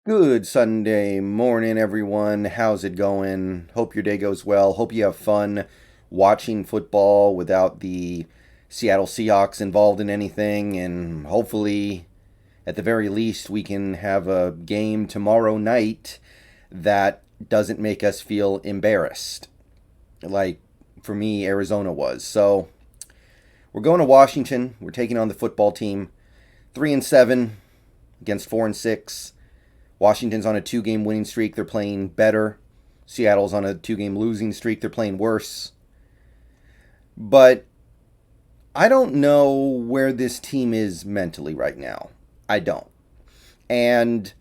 Good Sunday morning, everyone. How's it going? Hope your day goes well. Hope you have fun watching football without the Seattle Seahawks involved in anything. And hopefully, at the very least, we can have a game tomorrow night that doesn't make us feel embarrassed, like for me, Arizona was. So, we're going to Washington. We're taking on the football team. 3-7 against 4-6. Washington's on a 2-game winning streak. They're playing better. Seattle's on a 2-game losing streak. They're playing worse. But I don't know where this team is mentally right now. I don't. And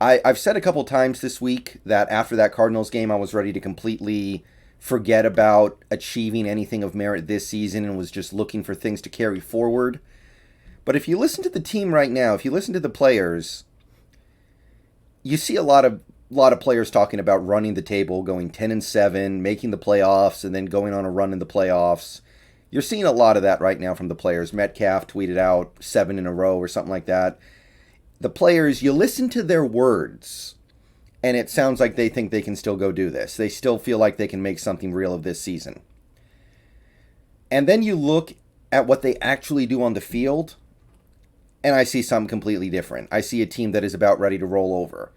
I've said a couple times this week that after that Cardinals game, I was ready to completely forget about achieving anything of merit this season and was just looking for things to carry forward. But if you listen to the team right now, if you listen to the players, you see a lot of players talking about running the table, going 10-7, making the playoffs, and then going on a run in the playoffs. You're seeing a lot of that right now from the players. Metcalf tweeted out 7 in a row or something like that. The players, you listen to their words, and it sounds like they think they can still go do this. They still feel like they can make something real of this season. And then you look at what they actually do on the field, and I see something completely different. I see a team that is about ready to roll over.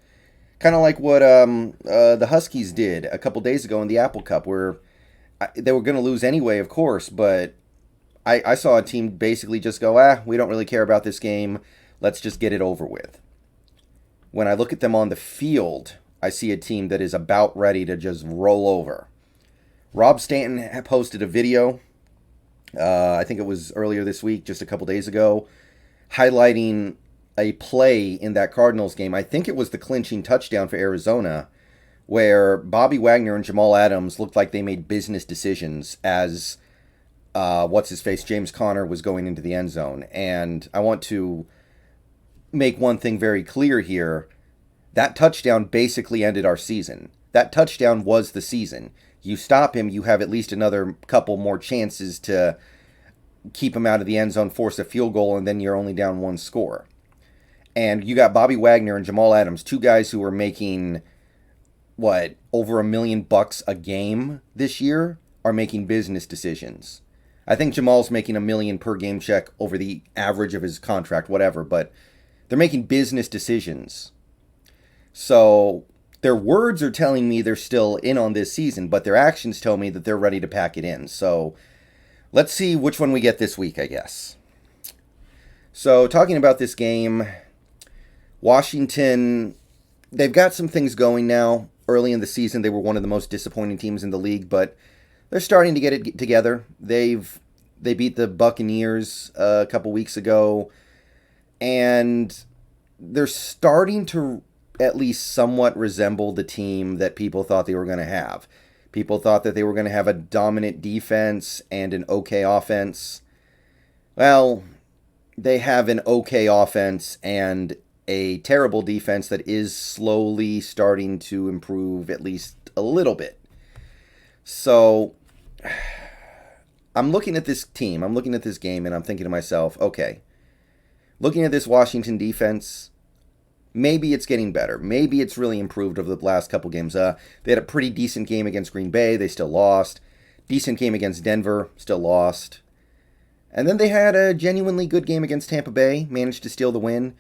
Kind of like what the Huskies did a couple days ago in the Apple Cup, where they were going to lose anyway, of course, but I saw a team basically just go, we don't really care about this game. Let's just get it over with. When I look at them on the field, I see a team that is about ready to just roll over. Rob Stanton posted a video, I think it was earlier this week, just a couple days ago, highlighting a play in that Cardinals game. I think it was the clinching touchdown for Arizona, where Bobby Wagner and Jamal Adams looked like they made business decisions as James Conner was going into the end zone. And I want to make one thing very clear here. That touchdown basically ended our season. That touchdown was the season. You stop him, you have at least another couple more chances to keep him out of the end zone, force a field goal, and then you're only down one score. And you got Bobby Wagner and Jamal Adams, two guys who were making, over $1 million a game this year, are making business decisions. I think Jamal's making $1 million per game check over the average of his contract, whatever, but they're making business decisions. So their words are telling me they're still in on this season, but their actions tell me that they're ready to pack it in. So let's see which one we get this week, I guess. So talking about this game, Washington, they've got some things going now. Early in the season, they were one of the most disappointing teams in the league, but they're starting to get it together. They beat the Buccaneers a couple weeks ago, and they're starting to at least somewhat resemble the team that people thought they were going to have. People thought that they were going to have a dominant defense and an okay offense. Well, they have an okay offense and a terrible defense that is slowly starting to improve at least a little bit. So I'm looking at this team, I'm looking at this game, and I'm thinking to myself, okay, looking at this Washington defense, maybe it's getting better. Maybe it's really improved over the last couple games. They had a pretty decent game against Green Bay. They still lost. Decent game against Denver. Still lost. And then they had a genuinely good game against Tampa Bay. Managed to steal the win.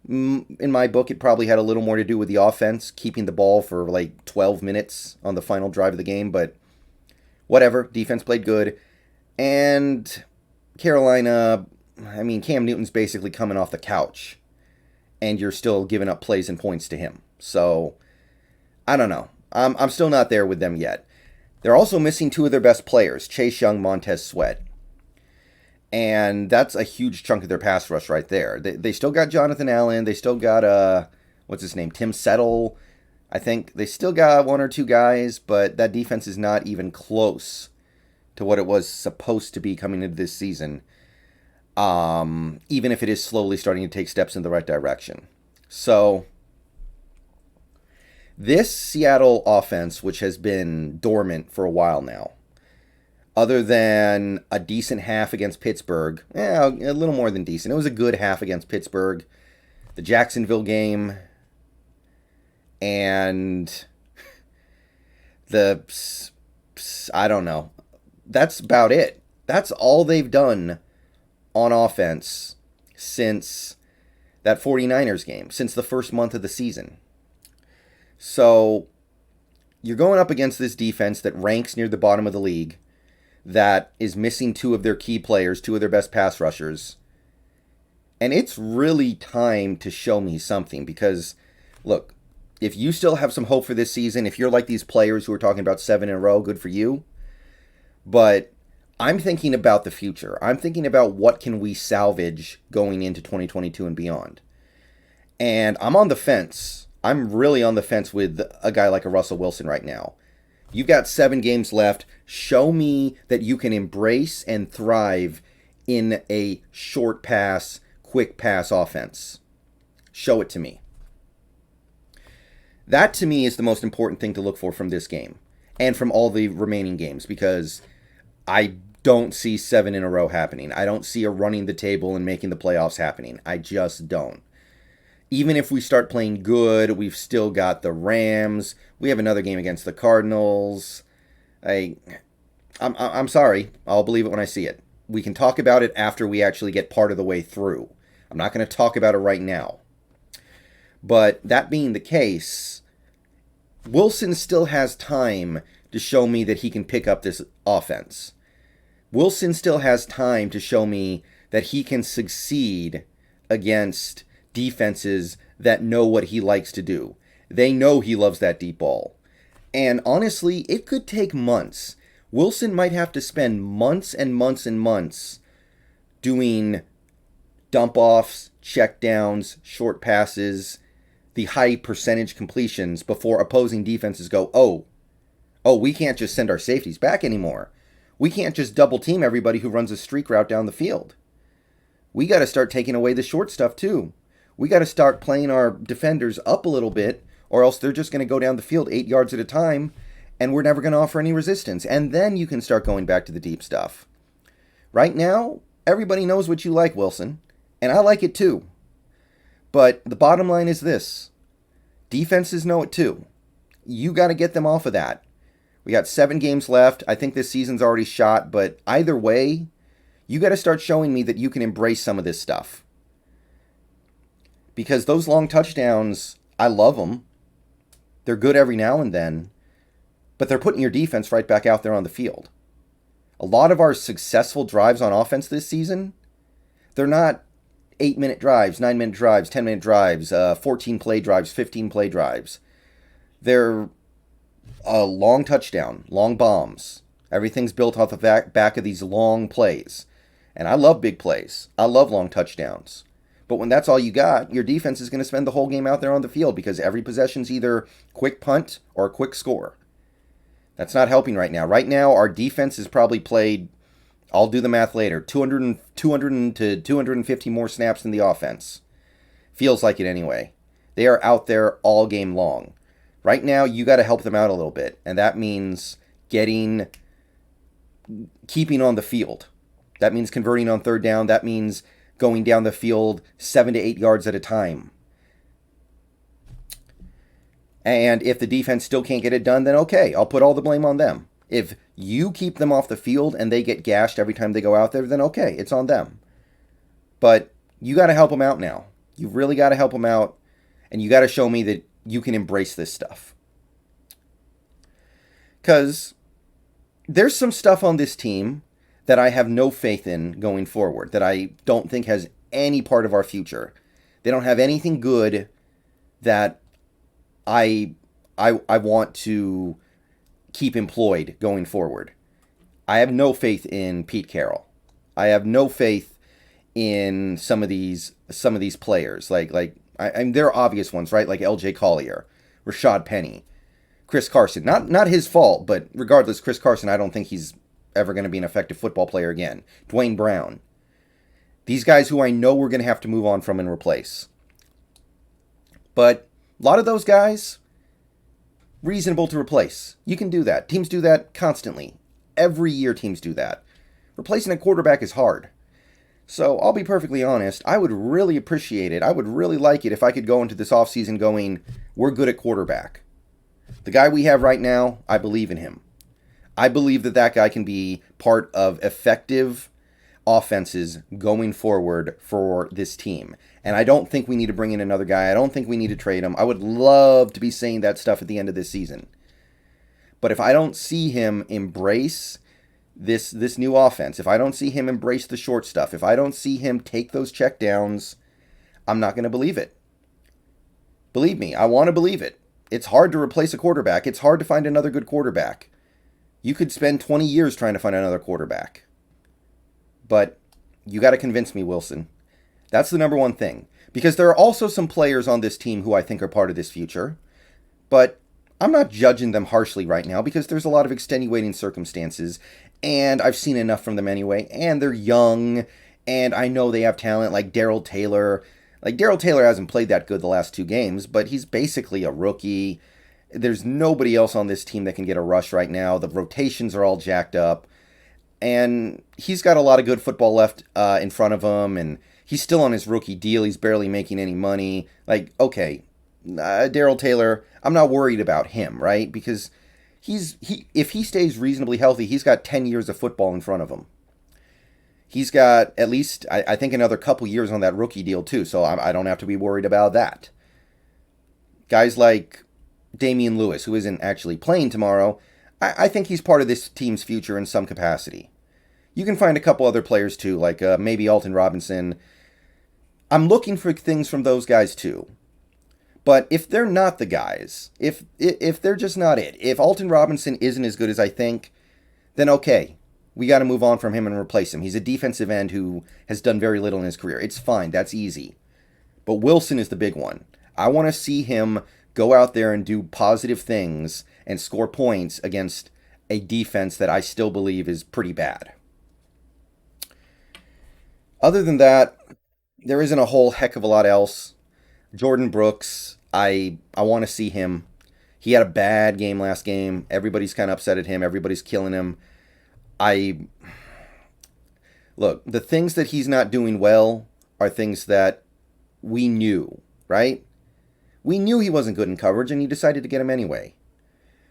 In my book, it probably had a little more to do with the offense, keeping the ball for 12 minutes on the final drive of the game, but whatever. Defense played good. And Carolina, Cam Newton's basically coming off the couch, and you're still giving up plays and points to him. So, I don't know. I'm still not there with them yet. They're also missing two of their best players, Chase Young, Montez Sweat. And that's a huge chunk of their pass rush right there. They still got Jonathan Allen. They still got, Tim Settle. I think they still got one or two guys, but that defense is not even close to what it was supposed to be coming into this season. Even if it is slowly starting to take steps in the right direction. So, this Seattle offense, which has been dormant for a while now, other than a decent half against Pittsburgh, a little more than decent. It was a good half against Pittsburgh. The Jacksonville game, And I don't know. That's about it. That's all they've done on offense since that 49ers game, since the first month of the season. So you're going up against this defense that ranks near the bottom of the league, that is missing two of their key players, two of their best pass rushers. And it's really time to show me something because, look, if you still have some hope for this season, if you're like these players who are talking about 7 in a row, good for you. But I'm thinking about the future. I'm thinking about what can we salvage going into 2022 and beyond. And I'm on the fence. I'm really on the fence with a guy like a Russell Wilson right now. You've got 7 games left. Show me that you can embrace and thrive in a short pass, quick pass offense. Show it to me. That, to me, is the most important thing to look for from this game and from all the remaining games, because I don't see 7 in a row happening. I don't see a running the table and making the playoffs happening. I just don't. Even if we start playing good, we've still got the Rams. We have another game against the Cardinals. I'm sorry. I'll believe it when I see it. We can talk about it after we actually get part of the way through. I'm not going to talk about it right now. But that being the case, Wilson still has time to show me that he can pick up this offense. Wilson still has time to show me that he can succeed against defenses that know what he likes to do. They know he loves that deep ball. And honestly, it could take months. Wilson might have to spend months and months and months doing dump-offs, check-downs, short passes, the high percentage completions before opposing defenses go, oh, we can't just send our safeties back anymore. We can't just double team everybody who runs a streak route down the field. We got to start taking away the short stuff too. We got to start playing our defenders up a little bit, or else they're just going to go down the field 8 yards at a time, and we're never going to offer any resistance. And then you can start going back to the deep stuff. Right now, everybody knows what you like, Wilson, and I like it too. But the bottom line is this. Defenses know it too. You got to get them off of that. We got 7 games left. I think this season's already shot, but either way, you got to start showing me that you can embrace some of this stuff. Because those long touchdowns, I love them. They're good every now and then, but they're putting your defense right back out there on the field. A lot of our successful drives on offense this season, they're not 8-minute drives, 9-minute drives, 10-minute drives, 14-play drives, 15-play drives. They're a long touchdown, long bombs. Everything's built off the back of these long plays. And I love big plays. I love long touchdowns. But when that's all you got, your defense is going to spend the whole game out there on the field because every possession's either quick punt or a quick score. That's not helping right now. Right now, our defense has probably played, I'll do the math later, 200 to 250 more snaps than the offense. Feels like it anyway. They are out there all game long. Right now, you got to help them out a little bit, and that means keeping on the field. That means converting on third down. That means going down the field 7 to 8 yards at a time. And if the defense still can't get it done, then okay, I'll put all the blame on them. If you keep them off the field and they get gashed every time they go out there, then okay, it's on them. But you got to help them out now. You really got to help them out, and you got to show me that you can embrace this stuff. Because there's some stuff on this team that I have no faith in going forward, that I don't think has any part of our future. They don't have anything good that I want to keep employed going forward. I have no faith in Pete Carroll. I have no faith in some of these players. Like they're obvious ones, right? Like L.J. Collier, Rashad Penny, Chris Carson. Not his fault, but regardless, Chris Carson, I don't think he's ever going to be an effective football player again. Dwayne Brown. These guys who I know we're going to have to move on from and replace. But a lot of those guys, reasonable to replace. You can do that. Teams do that constantly. Every year teams do that. Replacing a quarterback is hard. So I'll be perfectly honest, I would really appreciate it. I would really like it if I could go into this offseason going, we're good at quarterback. The guy we have right now, I believe in him. I believe that that guy can be part of effective offenses going forward for this team. And I don't think we need to bring in another guy. I don't think we need to trade him. I would love to be saying that stuff at the end of this season. But if I don't see him embrace this new offense, if I don't see him embrace the short stuff, if I don't see him take those checkdowns, I'm not going to believe it. Believe me, I want to believe it. It's hard to replace a quarterback. It's hard to find another good quarterback. You could spend 20 years trying to find another quarterback. But you got to convince me, Wilson. That's the number one thing. Because there are also some players on this team who I think are part of this future. But I'm not judging them harshly right now because there's a lot of extenuating circumstances. And I've seen enough from them anyway. And they're young. And I know they have talent like Darrell Taylor. Like, Darrell Taylor hasn't played that good the last 2 games, but he's basically a rookie. There's nobody else on this team that can get a rush right now. The rotations are all jacked up. And he's got a lot of good football left in front of him. And he's still on his rookie deal. He's barely making any money. Like, okay, Darrell Taylor, I'm not worried about him, right? Because if he stays reasonably healthy, he's got 10 years of football in front of him. He's got at least, I think, another couple years on that rookie deal, too. So I don't have to be worried about that. Guys like Damian Lewis, who isn't actually playing tomorrow, I think he's part of this team's future in some capacity. You can find a couple other players, too, like maybe Alton Robinson. I'm looking for things from those guys, too. But if they're not the guys, if they're just not it, if Alton Robinson isn't as good as I think, then okay. We got to move on from him and replace him. He's a defensive end who has done very little in his career. It's fine. That's easy. But Wilson is the big one. I want to see him go out there and do positive things and score points against a defense that I still believe is pretty bad. Other than that, there isn't a whole heck of a lot else. Jordan Brooks, I want to see him. He had a bad game last game. Everybody's kind of upset at him. Everybody's killing him. Look, the things that he's not doing well are things that we knew, right? We knew he wasn't good in coverage, and you decided to get him anyway.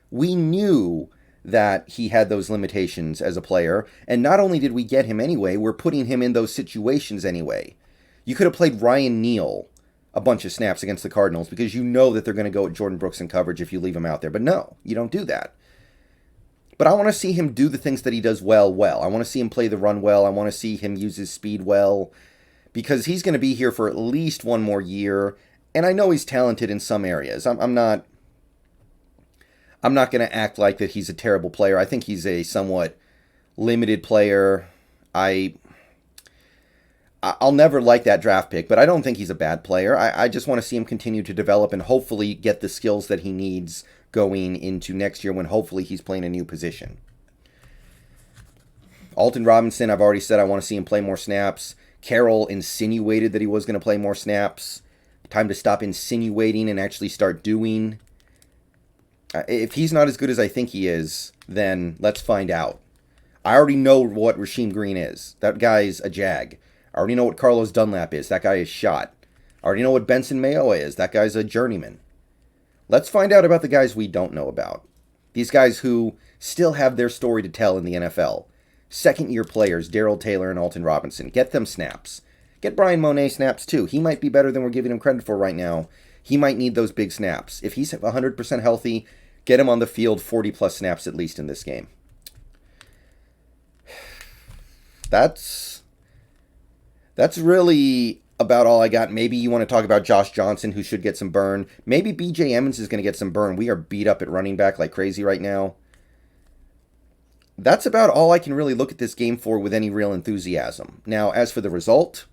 We knew that he had those limitations as a player, and not only did we get him anyway, we're putting him in those situations anyway. You could have played Ryan Neal a bunch of snaps against the Cardinals because you know that they're going to go at Jordan Brooks in coverage if you leave him out there. But no, you don't do that. But I want to see him do the things that he does well. I want to see him play the run well. I want to see him use his speed well. Because he's going to be here for at least one more year. And I know he's talented in some areas. I'm not going to act like that he's a terrible player. I think he's a somewhat limited player. I'll never like that draft pick, but I don't think he's a bad player. I just want to see him continue to develop and hopefully get the skills that he needs going into next year when hopefully he's playing a new position. Alton Robinson, I've already said I want to see him play more snaps. Carroll insinuated that he was going to play more snaps. Time to stop insinuating and actually start doing. If he's not as good as I think he is, then let's find out. I already know what Rasheem Green is. That guy's a jag. I already know what Carlos Dunlap is. That guy is shot. I already know what Benson Mayowa is. That guy's a journeyman. Let's find out about the guys we don't know about. These guys who still have their story to tell in the NFL. Second-year players, Darrell Taylor and Alton Robinson. Get them snaps. Get Brian Monet snaps too. He might be better than we're giving him credit for right now. He might need those big snaps. If he's 100% healthy, get him on the field 40-plus snaps at least in this game. That's really about all I got. Maybe you want to talk about Josh Johnson, who should get some burn. Maybe B.J. Emmons is going to get some burn. We are beat up at running back like crazy right now. That's about all I can really look at this game for with any real enthusiasm. Now, as for the result,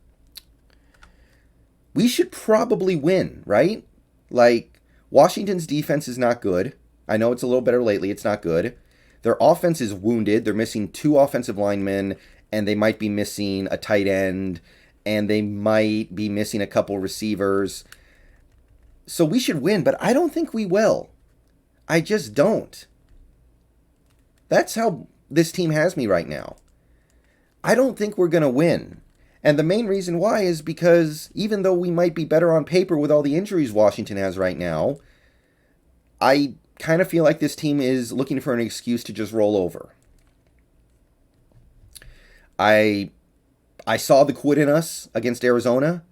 we should probably win, right? Like, Washington's defense is not good. I know it's a little better lately. It's not good. Their offense is wounded. They're missing 2 offensive linemen, and they might be missing a tight end, and they might be missing a couple receivers. So we should win, but I don't think we will. I just don't. That's how this team has me right now. I don't think we're going to win. And the main reason why is because even though we might be better on paper with all the injuries Washington has right now, I kind of feel like this team is looking for an excuse to just roll over. I saw the quit in us against Arizona.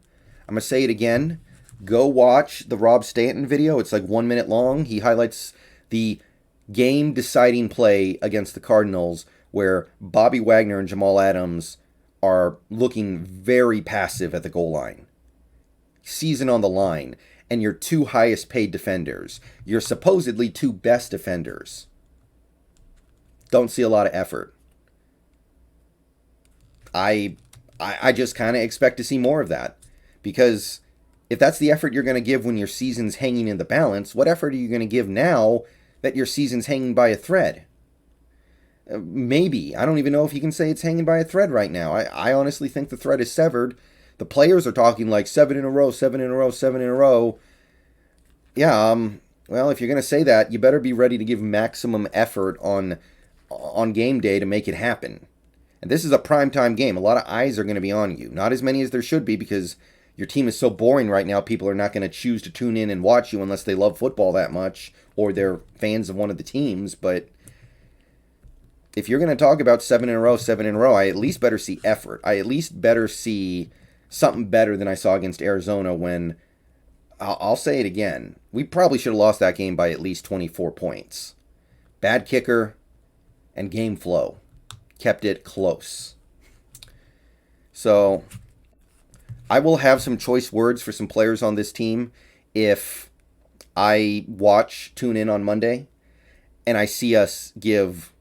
I'm going to say it again. Go watch the Rob Stanton video. It's like 1 minute long. He highlights the game-deciding play against the Cardinals where Bobby Wagner and Jamal Adams are looking very passive at the goal line. Season on the line. And your two highest paid defenders. Your supposedly two best defenders. Don't see a lot of effort. I just kind of expect to see more of that. Because if that's the effort you're going to give when your season's hanging in the balance, what effort are you going to give now that your season's hanging by a thread? Maybe. I don't even know if you can say it's hanging by a thread right now. I honestly think the thread is severed. The players are talking like 7 in a row, 7 in a row, 7 in a row. Yeah, well, if you're going to say that, you better be ready to give maximum effort on game day to make it happen. And this is a primetime game. A lot of eyes are going to be on you. Not as many as there should be because your team is so boring right now, people are not going to choose to tune in and watch you unless they love football that much or they're fans of one of the teams. But if you're going to talk about 7 in a row, 7 in a row, I at least better see effort. I at least better see something better than I saw against Arizona when, I'll say it again, we probably should have lost that game by at least 24 points. Bad kicker and game flow kept it close. So I will have some choice words for some players on this team if I tune in on Monday, and I see us give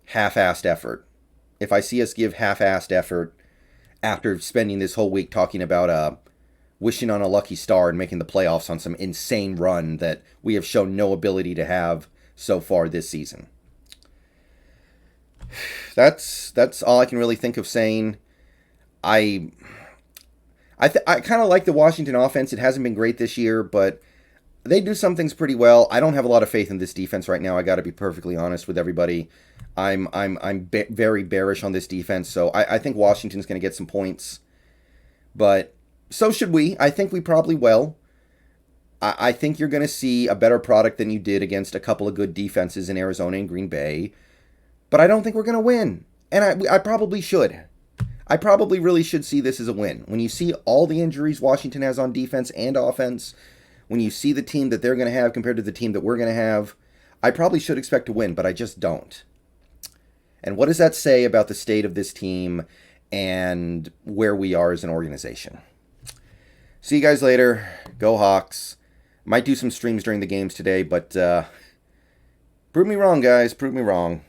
half-assed effort. If I see us give half-assed effort after spending this whole week talking about wishing on a lucky star and making the playoffs on some insane run that we have shown no ability to have so far this season. That's all I can really think of saying. I kind of like the Washington offense. It hasn't been great this year, but they do some things pretty well. I don't have a lot of faith in this defense right now. I got to be perfectly honest with everybody. I'm very bearish on this defense, so I think Washington's going to get some points. But so should we. I think we probably will. I think you're going to see a better product than you did against a couple of good defenses in Arizona and Green Bay. But I don't think we're going to win. And I probably should. I probably really should see this as a win. When you see all the injuries Washington has on defense and offense, when you see the team that they're going to have compared to the team that we're going to have, I probably should expect to win, but I just don't. And what does that say about the state of this team and where we are as an organization? See you guys later. Go Hawks. Might do some streams during the games today, but prove me wrong, guys. Prove me wrong.